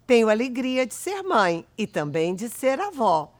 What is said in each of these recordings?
Tenho alegria de ser mãe e também de ser avó.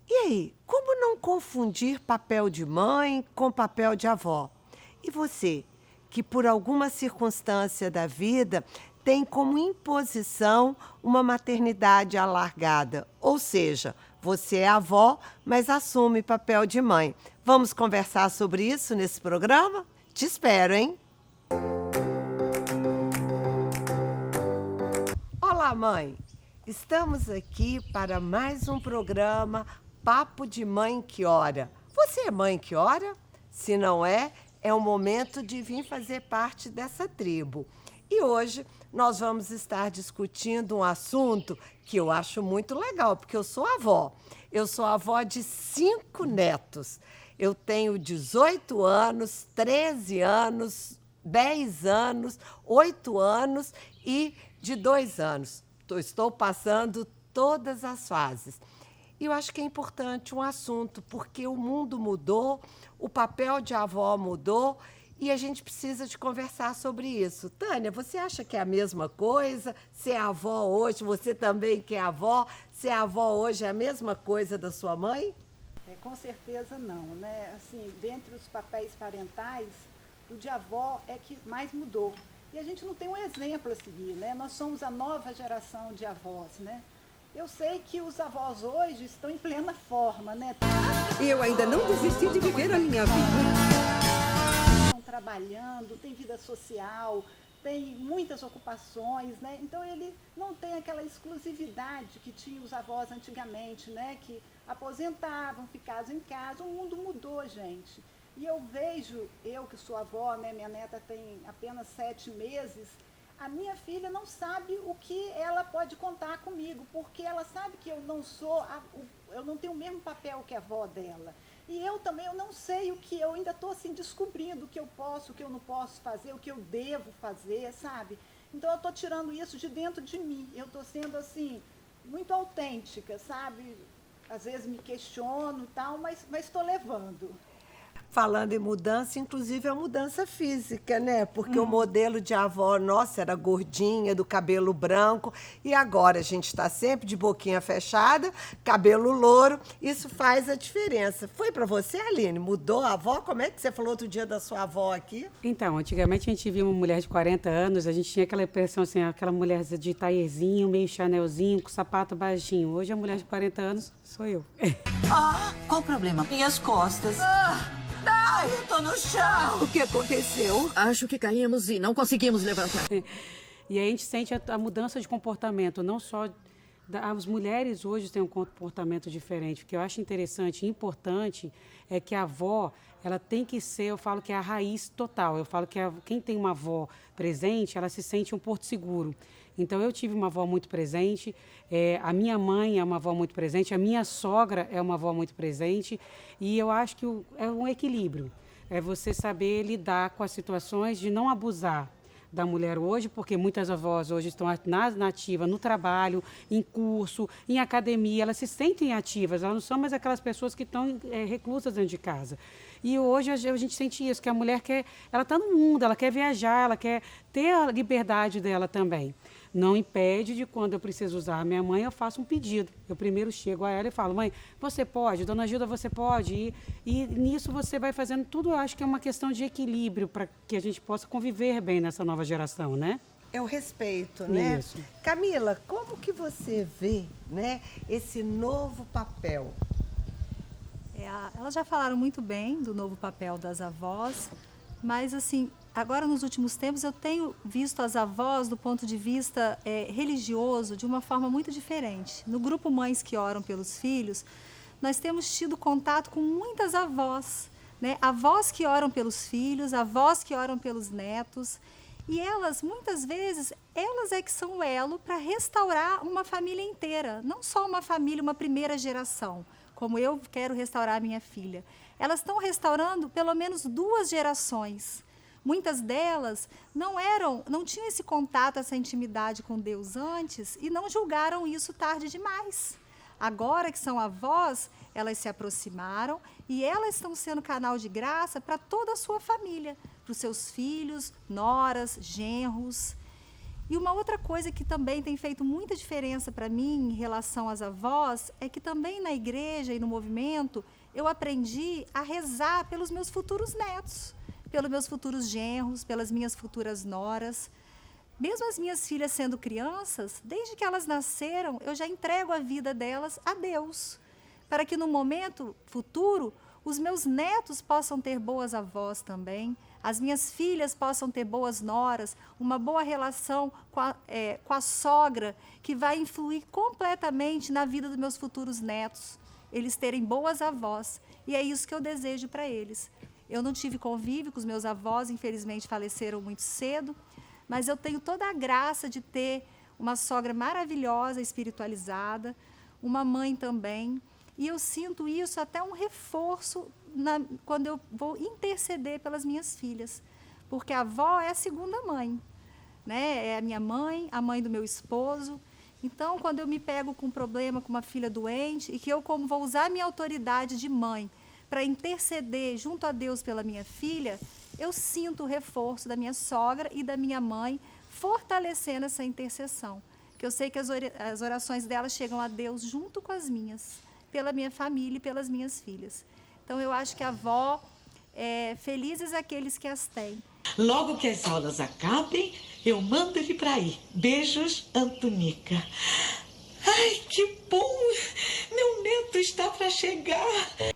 E aí, como não confundir papel de mãe com papel de avó? E você, que por alguma circunstância da vida tem como imposição uma maternidade alargada, ou seja, você é avó, mas assume papel de mãe. Vamos conversar sobre isso nesse programa? Te espero, hein? Olá, mãe! Estamos aqui para mais um programa Papo de Mãe que Ora. Você é mãe que ora? Se não é, é o momento de vir fazer parte dessa tribo. E hoje nós vamos estar discutindo um assunto que eu acho muito legal, porque eu sou avó. Eu sou avó de 5 netos. Eu tenho 18 anos, 13 anos, 10 anos, 8 anos e de 2 anos. Estou passando todas as fases. E eu acho que é importante um assunto, porque o mundo mudou, o papel de avó mudou e a gente precisa de conversar sobre isso. Tânia, você acha que é a mesma coisa? Ser avó hoje, você também que é avó, ser avó hoje é a mesma coisa da sua mãe? Com certeza não, né? Assim, dentre os papéis parentais, o de avó é que mais mudou. E a gente não tem um exemplo a seguir, né? Nós somos a nova geração de avós, né? Eu sei que os avós hoje estão em plena forma, né? Eu ainda não desisti de viver a minha vida. Estão trabalhando, tem vida social, tem muitas ocupações, né? Então ele não tem aquela exclusividade que tinha os avós antigamente, né? Que aposentavam, ficavam em casa. O mundo mudou, gente. E eu vejo, eu que sou avó, né? Minha neta tem apenas 7 meses, a minha filha não sabe o que ela pode contar comigo, porque ela sabe que eu não sou, eu não tenho o mesmo papel que a avó dela. E eu também, eu não sei o que, eu ainda estou assim descobrindo o que eu posso, o que eu não posso fazer, o que eu devo fazer, sabe? Então eu estou tirando isso de dentro de mim, eu estou sendo assim, muito autêntica, sabe? Às vezes me questiono e tal, mas estou levando. Falando em mudança, inclusive a mudança física, né? Porque o modelo de avó nossa era gordinha, do cabelo branco, e agora a gente está sempre de boquinha fechada, cabelo louro, isso faz a diferença. Foi para você, Aline? Mudou a avó? Como é que você falou outro dia da sua avó aqui? Então, antigamente a gente via uma mulher de 40 anos, a gente tinha aquela impressão assim, aquela mulher de taierzinho, meio chanelzinho, com sapato baixinho. Hoje a mulher de 40 anos sou eu. Qual o problema? Minhas costas. Ai, eu tô no chão. O que aconteceu? Acho que caímos e não conseguimos levantar. E aí a gente sente a mudança de comportamento, não só... As mulheres hoje têm um comportamento diferente. O que eu acho interessante e importante é que a avó, ela tem que ser, eu falo que é a raiz total. Eu falo que quem tem uma avó presente, ela se sente um porto seguro. Então, eu tive uma avó muito presente, a minha mãe é uma avó muito presente, a minha sogra é uma avó muito presente, e eu acho que é um equilíbrio. É você saber lidar com as situações de não abusar da mulher hoje, porque muitas avós hoje estão na ativa, no trabalho, em curso, em academia, elas se sentem ativas, elas não são mais aquelas pessoas que estão reclusas dentro de casa. E hoje a gente sente isso, que a mulher ela está no mundo, ela quer viajar, ela quer ter a liberdade dela também. Não impede de quando eu preciso usar a minha mãe, eu faço um pedido. Eu primeiro chego a ela e falo, mãe, você pode? Dona Gilda, você pode? E nisso você vai fazendo tudo, eu acho que é uma questão de equilíbrio para que a gente possa conviver bem nessa nova geração, né? É o respeito, né? Isso. Camila, como que você vê, né, esse novo papel? Elas já falaram muito bem do novo papel das avós, mas assim, agora nos últimos tempos eu tenho visto as avós do ponto de vista religioso de uma forma muito diferente. No grupo Mães que Oram pelos Filhos, nós temos tido contato com muitas avós, né? Avós que oram pelos filhos, avós que oram pelos netos, e elas, muitas vezes, elas é que são o elo para restaurar uma família inteira, não só uma família, uma primeira geração, como eu quero restaurar a minha filha. Elas estão restaurando pelo menos 2 gerações. Muitas delas não tinham esse contato, essa intimidade com Deus antes e não julgaram isso tarde demais. Agora que são avós, elas se aproximaram e elas estão sendo canal de graça para toda a sua família, para os seus filhos, noras, genros. E uma outra coisa que também tem feito muita diferença para mim em relação às avós é que também na igreja e no movimento eu aprendi a rezar pelos meus futuros netos, pelos meus futuros genros, pelas minhas futuras noras. Mesmo as minhas filhas sendo crianças, desde que elas nasceram, eu já entrego a vida delas a Deus, para que no momento futuro os meus netos possam ter boas avós também, as minhas filhas possam ter boas noras, uma boa relação com a sogra, que vai influir completamente na vida dos meus futuros netos, eles terem boas avós. E é isso que eu desejo para eles. Eu não tive convívio com os meus avós, infelizmente faleceram muito cedo, mas eu tenho toda a graça de ter uma sogra maravilhosa, espiritualizada, uma mãe também. E eu sinto isso até um reforço quando eu vou interceder pelas minhas filhas. Porque a avó é a segunda mãe, né? É a minha mãe, a mãe do meu esposo. Então, quando eu me pego com um problema com uma filha doente e que eu, como vou usar a minha autoridade de mãe para interceder junto a Deus pela minha filha, eu sinto o reforço da minha sogra e da minha mãe fortalecendo essa intercessão. Porque eu sei que as orações delas chegam a Deus junto com as minhas, pela minha família e pelas minhas filhas. Então, eu acho que a avó, felizes aqueles que as têm. Logo que as aulas acabem, eu mando ele para aí. Beijos, Antonica. Ai, que bom! Meu neto está para chegar.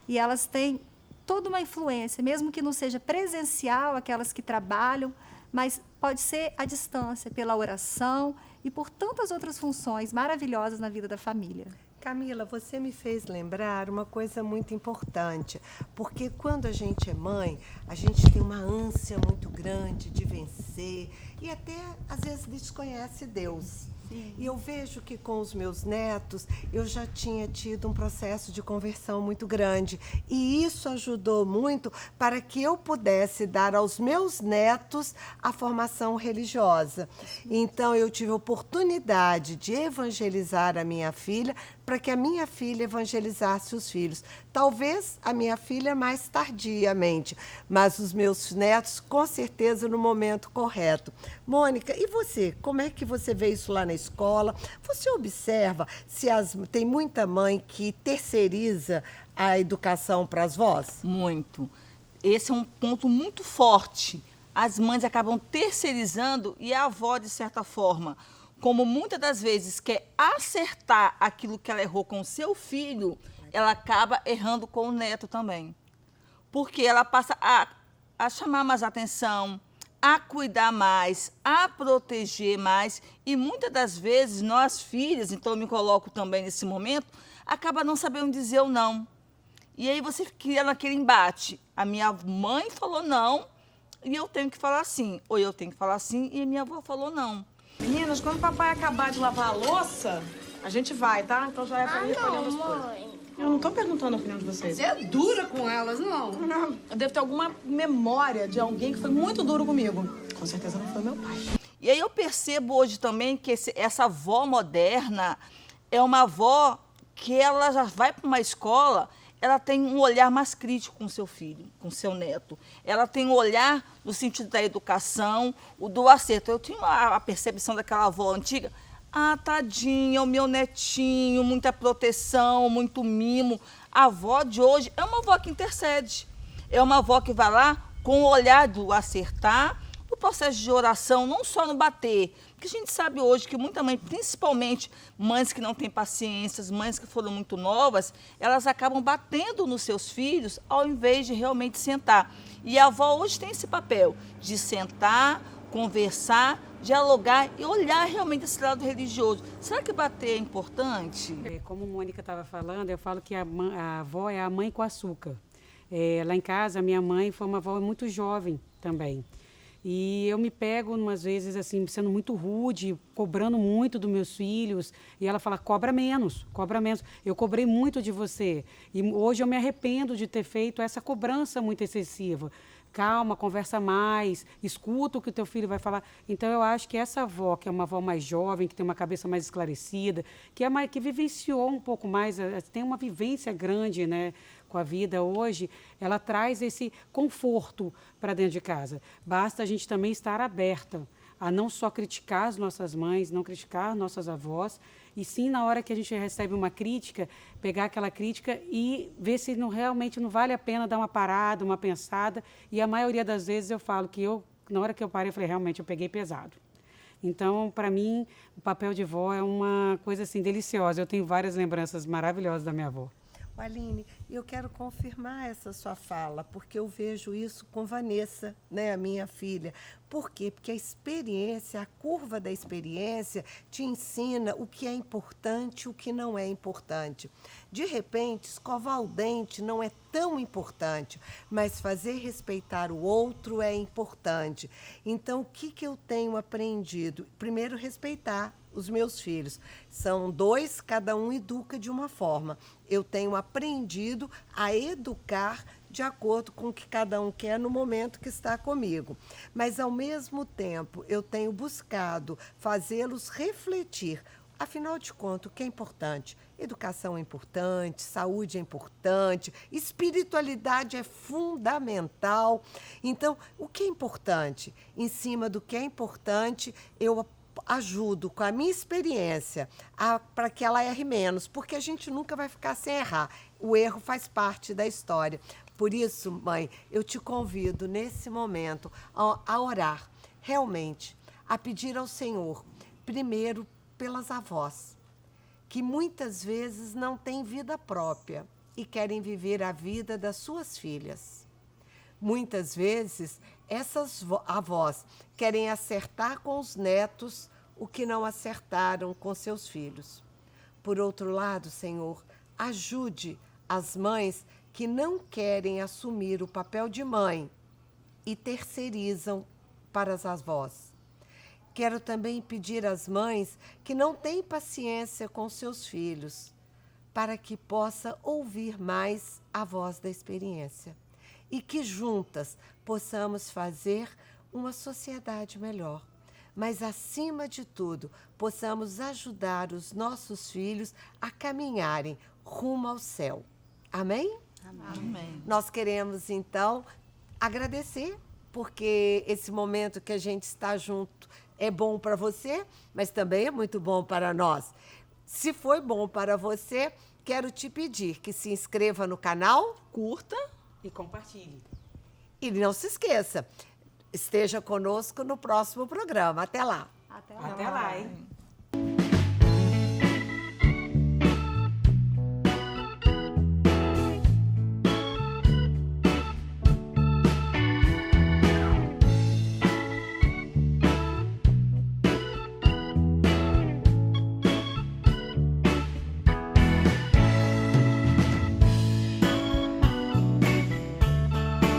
E elas têm toda uma influência, mesmo que não seja presencial, aquelas que trabalham, mas pode ser à distância, pela oração e por tantas outras funções maravilhosas na vida da família. Camila, você me fez lembrar uma coisa muito importante, porque quando a gente é mãe, a gente tem uma ânsia muito grande de vencer e até, às vezes, desconhece Deus. Sim. E eu vejo que com os meus netos, eu já tinha tido um processo de conversão muito grande. E isso ajudou muito para que eu pudesse dar aos meus netos a formação religiosa. Então, eu tive a oportunidade de evangelizar a minha filha para que a minha filha evangelizasse os filhos. Talvez a minha filha mais tardiamente, mas os meus netos, com certeza, no momento correto. Mônica, e você? Como é que você vê isso lá na escola? Você observa se tem muita mãe que terceiriza a educação para as vós? Muito. Esse é um ponto muito forte. As mães acabam terceirizando e a avó, de certa forma, como muitas das vezes quer acertar aquilo que ela errou com o seu filho, ela acaba errando com o neto também. Porque ela passa a chamar mais atenção, a cuidar mais, a proteger mais. E muitas das vezes nós filhas, então eu me coloco também nesse momento, acaba não sabendo dizer o não. E aí você cria naquele embate. A minha mãe falou não e eu tenho que falar sim. Ou eu tenho que falar sim e a minha avó falou não. Meninas, quando o papai acabar de lavar a louça, a gente vai, tá? Então já é pra ir recolhendo as coisas. Mãe. Eu não tô perguntando a opinião de vocês. Você é dura com elas, não? Não, eu devo ter alguma memória de alguém que foi muito duro comigo. Com certeza não foi meu pai. E aí eu percebo hoje também que essa avó moderna é uma avó que ela já vai para uma escola, ela tem um olhar mais crítico com o seu filho, com o seu neto. Ela tem um olhar no sentido da educação, o do acerto. Eu tinha a percepção daquela avó antiga, tadinha, o meu netinho, muita proteção, muito mimo. A avó de hoje é uma avó que intercede. É uma avó que vai lá com o olhar do acertar, do processo de oração, não só no bater. Porque a gente sabe hoje que muita mãe, principalmente mães que não têm paciência, mães que foram muito novas, elas acabam batendo nos seus filhos ao invés de realmente sentar. E a avó hoje tem esse papel de sentar, conversar, dialogar e olhar realmente esse lado religioso. Será que bater é importante? Como a Mônica estava falando, eu falo que a avó é a mãe com açúcar. Lá em casa, a minha mãe foi uma avó muito jovem também. E eu me pego, umas vezes, assim, sendo muito rude, cobrando muito dos meus filhos. E ela fala, cobra menos, cobra menos. Eu cobrei muito de você. E hoje eu me arrependo de ter feito essa cobrança muito excessiva. Calma, conversa mais, escuta o que o teu filho vai falar. Então, eu acho que essa avó, que é uma avó mais jovem, que tem uma cabeça mais esclarecida, que vivenciou um pouco mais, tem uma vivência grande, né, com a vida hoje, ela traz esse conforto para dentro de casa. Basta a gente também estar aberta a não só criticar as nossas mães, não criticar nossas avós, e sim, na hora que a gente recebe uma crítica, pegar aquela crítica e ver se realmente não vale a pena dar uma parada, uma pensada. E a maioria das vezes eu falo que na hora que eu parei, eu falei, realmente, eu peguei pesado. Então, para mim, o papel de vó é uma coisa assim deliciosa. Eu tenho várias lembranças maravilhosas da minha avó. Aline, eu quero confirmar essa sua fala, porque eu vejo isso com Vanessa, né, a minha filha. Por quê? Porque a experiência, a curva da experiência te ensina o que é importante e o que não é importante. De repente, escovar o dente não é tão importante, mas fazer respeitar o outro é importante. Então, o que eu tenho aprendido? Primeiro, respeitar os meus filhos. São 2, cada um educa de uma forma. Eu tenho aprendido a educar de acordo com o que cada um quer no momento que está comigo. Mas, ao mesmo tempo, eu tenho buscado fazê-los refletir. Afinal de contas, o que é importante? Educação é importante, saúde é importante, espiritualidade é fundamental. Então, o que é importante? Em cima do que é importante, eu ajudo com a minha experiência para que ela erre menos, porque a gente nunca vai ficar sem errar. O erro faz parte da história. Por isso, mãe, eu te convido nesse momento a orar, realmente, a pedir ao Senhor, primeiro pelas avós, que muitas vezes não têm vida própria e querem viver a vida das suas filhas. Muitas vezes, essas avós querem acertar com os netos o que não acertaram com seus filhos. Por outro lado, Senhor, ajude as mães que não querem assumir o papel de mãe e terceirizam para as avós. Quero também pedir às mães que não têm paciência com seus filhos, para que possa ouvir mais a voz da experiência e que juntas possamos fazer uma sociedade melhor. Mas, acima de tudo, possamos ajudar os nossos filhos a caminharem rumo ao céu. Amém? Amém. Nós queremos, então, agradecer, porque esse momento que a gente está junto é bom para você, mas também é muito bom para nós. Se foi bom para você, quero te pedir que se inscreva no canal, Curta. E compartilhe. e não se esqueça, esteja conosco no próximo programa. Até lá! Até Até lá, hein?